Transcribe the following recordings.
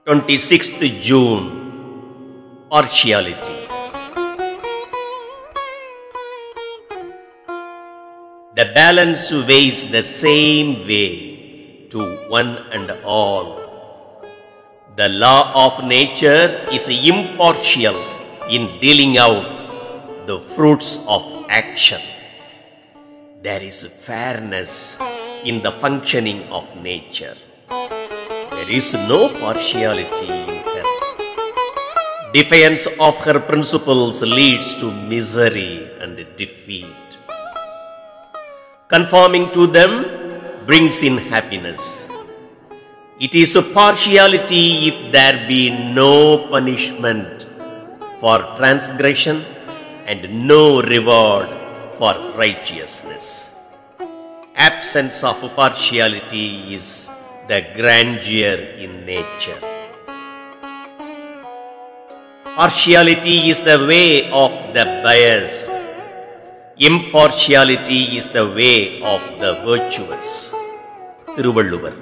26th June, partiality. The balance weighs the same way to one and all. The law of nature is impartial in dealing out the fruits of action. There is fairness in the functioning of nature. There is no partiality in her. Defiance of her principles leads to misery and defeat. Conforming to them brings in happiness. It is a partiality if there be no punishment for transgression and no reward for righteousness. Absence of partiality is the grandeur in nature. Partiality is the way of the biased. Impartiality is the way of the virtuous. Thiruvalluvar.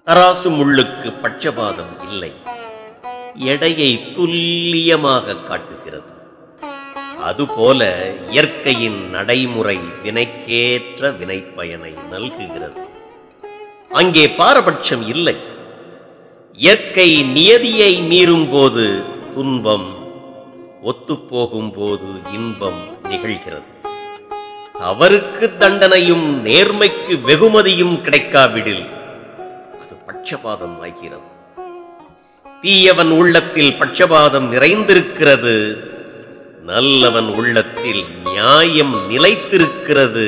தராசு முள்ளுக்கு பட்சபாதம் இல்லை. எடையை துல்லியமாக காட்டுகிறது. அதுபோல இயற்கையின் நடைமுறை வினைக்கேற்ற வினைப்பயனை நல்குகிறது. அங்கே பாரபட்சம் இல்லை. இயற்கை நியதியை மீறும் போது துன்பம், ஒத்துப்போகும் போது இன்பம் நிகழ்கிறது. தவறுக்கு தண்டனையும் நேர்மைக்கு வெகுமதியும் கிடைக்காவிடில் அது பட்சபாதம் ஆகிறது. தீயவன் உள்ளத்தில் பட்சபாதம் நிறைந்திருக்கிறது, நல்லவன் உள்ளத்தில் நியாயம் நிலைத்திருக்கிறது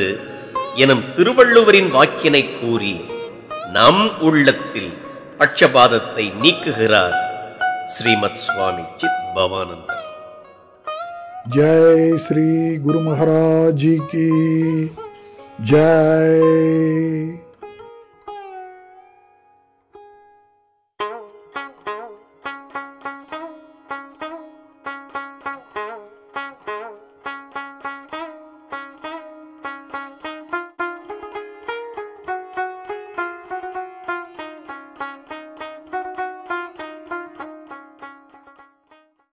எனும் திருவள்ளுவரின் வாக்கினை கூறி நம் உள்ளத்தில் பட்சபாதத்தை நீக்குகிறார் ஸ்ரீமத் சுவாமி சித் பவானந்தர். जय श्री गुरु महाराज की जय.